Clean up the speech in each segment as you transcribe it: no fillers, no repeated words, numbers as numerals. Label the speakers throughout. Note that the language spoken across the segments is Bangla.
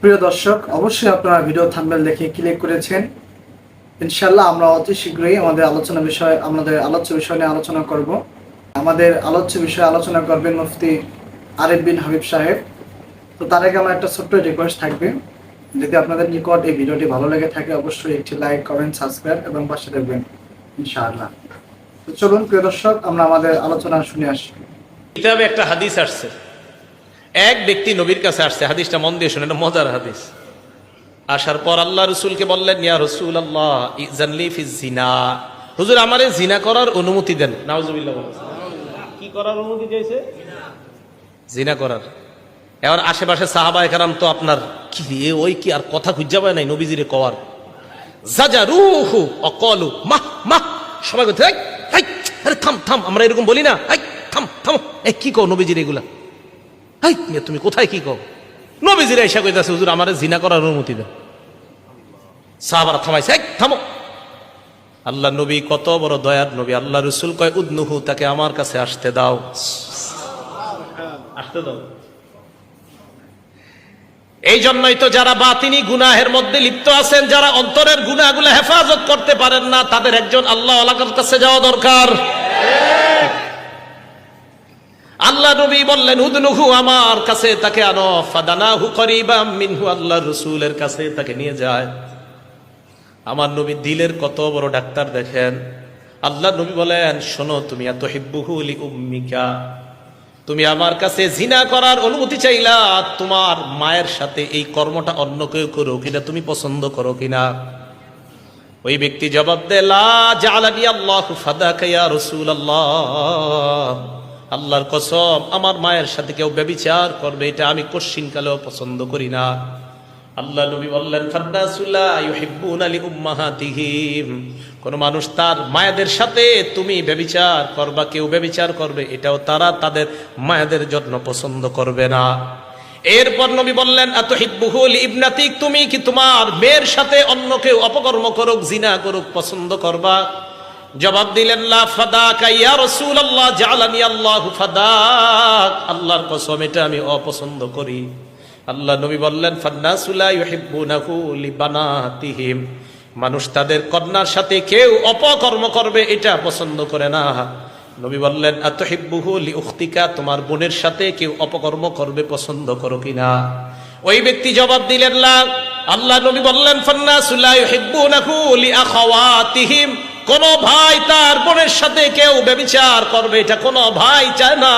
Speaker 1: প্রিয় দর্শক, অবশ্যই আপনারা ভিডিও থাম্বনেল দেখে ক্লিক করেছেন। ইনশাআল্লাহ আমরা অতি শীঘ্রই আমাদের আলোচ্য বিষয় নিয়ে আলোচনা করব। আমাদের আলোচ্য বিষয়ে আলোচনা করবেন মুফতি আরিফ বিন হাবিব সাহেব। তো তার আগে আমার একটা ছোট্ট রিকোয়েস্ট থাকবে, যদি আপনাদের নিকট এই ভিডিওটি ভালো লেগে থাকে অবশ্যই একটি লাইক, কমেন্ট, সাবস্ক্রাইব এবং পাশে থাকবেন ইনশাআল্লাহ। তো চলুন প্রিয় দর্শক, আমরা আমাদের আলোচনা শুনে আসি।
Speaker 2: কিতাবে একটা হাদিস আসছে, এক ব্যক্তি নবীর কাছে আসছে। হাদিসটা মন দিয়ে শুনে, এটা মজার হাদিস। আসার পর আল্লাহ রসুলকে বললেন, ইয়া রসুল আল্লাহ ইজানলি ফি জিনা, হুজুর আমারে জিনা করার অনুমতি দেন। নাউজুবিল্লাহ। কি করার অনুমতি চাইছে? জিনা করার। এবার আশেপাশে সাহাবায়ে কেরাম তো আপনার কি ওই কি আর কথা খুঁজে পায় নাই নবীজিরে কওয়ার। জাজারুহু অকলু মাহ মাহ, সবাই বলতে আরে থাম থাম, আমরা এরকম বলি না, থাম থাম, এই কি কও নবীজির এগুলা? তুমি কোথায় কি কও? নবীজিরা এসে কইতাছে, হুজুর আমারে জিনা করার অনুমতি দেন। সাহাবারা থামাইছে, থামো। আল্লাহ নবী কত বড় দয়ার নবী। আল্লাহ রসুল কয়, উদনুহু, তাকে আমার কাছে আসতে দাও, আসতে দাও। এই জন্যই তো যারা বাতিনি গুনাহের মধ্যে লিপ্ত আছেন, যারা অন্তরের গুনাহগুলো হেফাজত করতে পারেন না, তাদের একজন আল্লাহ ওয়ালার কাছে যাওয়া দরকার। আল্লাহ নবী বললেন, উদনুহু, আমার কাছে তাকে আনো। ফাদানাহু করিবাম মিনহু, আল্লাহ রসুলের কাছে তাকে নিয়ে যায়। আমার নবী দিলের কত বড় ডাক্তার দেখেন। আল্লাহ নবী বলেন, শোনো, তুমি আতুহিব্বুহু লিউম্মিকা, তুমি আমার কাছে জিনা করার অনুমতি চাইলা, তোমার মায়ের সাথে এই কর্মটা অন্য কেউ করো কিনা তুমি পছন্দ করো কিনা? ওই ব্যক্তি জবাব দেয়, লা জাআলানি আল্লাহু ফাদাকা ইয়া রাসূলুল্লাহ, আল্লাহর কসম, আমার মায়ের সাথে কেউ ব্যভিচার করবে এটা আমি কশিনকালেও পছন্দ করি না। আল্লাহ নবী বললেন, ফান্নাসুলা ইউহিব্বুনা লিউম্মাহাতিহিম, কোন মানুষ তার মায়েদের সাথে তুমি ব্যভিচার করবা, কেউ ব্যভিচার করবে, এটাও তারা তাদের মায়েদের জন্য পছন্দ করবে না। এরপর নবী বললেন, আতুহিব্বুহু লিইবনাতিক, তুমি কি তোমার মেয়ের সাথে অন্য কেউ অপকর্ম করুক, জিনা করুক পছন্দ করবা? জবাব দিলেন, লা ফাদাকা ইয়া রাসূলুল্লাহ, জাআলানি আল্লাহু ফাদাক, আল্লাহর কসম এটা আমি অপছন্দ করি। আল্লাহ নবী বললেন, ফান্নাসু লা ইউহিব্বুনাহু লিবানাতিহিম, মানুষ তাদের কন্যার সাথে কেউ অপকর্ম করবে এটা পছন্দ করে না। নবী বললেন, আতুহিব্বুহু লিউখতিকা, তোমার বোনের সাথে কেউ অপকর্ম করবে পছন্দ করো কিনা? ওই ব্যক্তি জবাব দিলেন, লা। আল্লাহ নবী বললেন, ফান্নাসু লা ইউহিব্বুনাহু লিআখাওয়াতিহিম, কোন ভাই তার বোনের সাথে কেউ ব্যভিচার করবে এটা কোন ভাই চায় না।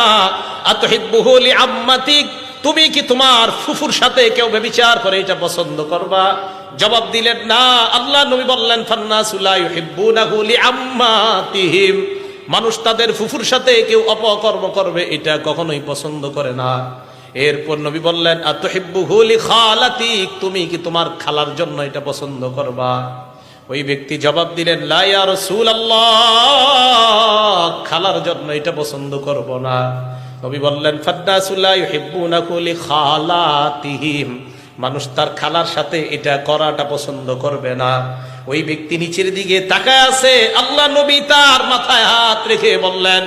Speaker 2: আতুহিব্বুহু লিআম্মাতিক, তুমি কি তোমার ফুফুর সাথে কেউ ব্যভিচার করে এটা পছন্দ করবা? জবাব দিলেন, না। আল্লাহ নবী বললেন, ফান্নাসু লা ইউহিব্বুনাহু লিআম্মাতিহিম, মানুষ তাদের ফুফুর সাথে কেউ অপকর্ম করবে এটা কখনোই পছন্দ করে না। এরপর নবী বললেন, আতুহিব্বুহু লিখালাতিক, তুমি কি তোমার খালার জন্য এটা পছন্দ করবা? ওই ব্যক্তি জবাব দিলেন, লা ইয়া রাসূলুল্লাহ, খালার জন্য এটা পছন্দ করব না। নবী বললেন, ফান্নাসু লা ইউহিব্বুনাহু লিখালাতিহিম, মানুষ তার খালার সাথে এটা করাটা পছন্দ করবে না। ওই ব্যক্তি নিচের দিকে তাকায় আছে। আল্লাহ নবী তার মাথায় হাত রেখে বললেন,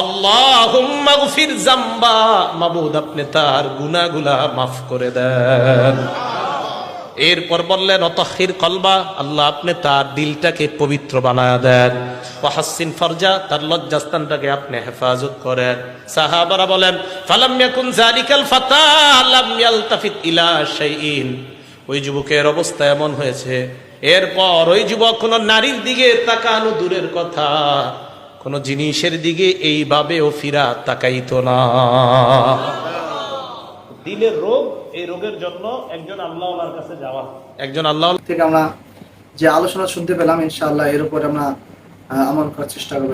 Speaker 2: আল্লাহুম্মা গফির যামবা, মাবুদ আপনি তার গুনাহগুলা মাফ করে দেন। এরপর বললেন, অতহির কলবা, আল্লাহ আপনি তার দিলটাকে পবিত্র বানায়া দেন। ওয়াহাসসিন ফারজা, তার লজ্জাস্থানটাকে আপনি হেফাজত করেন। সাহাবারা বলেন, ফালাম ইয়াকুন যালিকাল ফাতা লাম ইয়ালতাফিত ইলা শাইইন, ওই যুবকের অবস্থা এমন হয়েছে, এরপর ওই যুবক কোন নারীর দিকে তাকানো দূরের কথা, কোন জিনিসের দিকে এইভাবেও ফিরা তাকাইতো না। দিলের রোগ, এই রোগের জন্য একজন আল্লাহর কাছে যাওয়া, একজন আল্লাহ
Speaker 1: থেকে আমরা যে আলোচনা শুনতে পেলাম ইনশাআল্লাহ এর উপর আমরা আমল করার চেষ্টা করবো।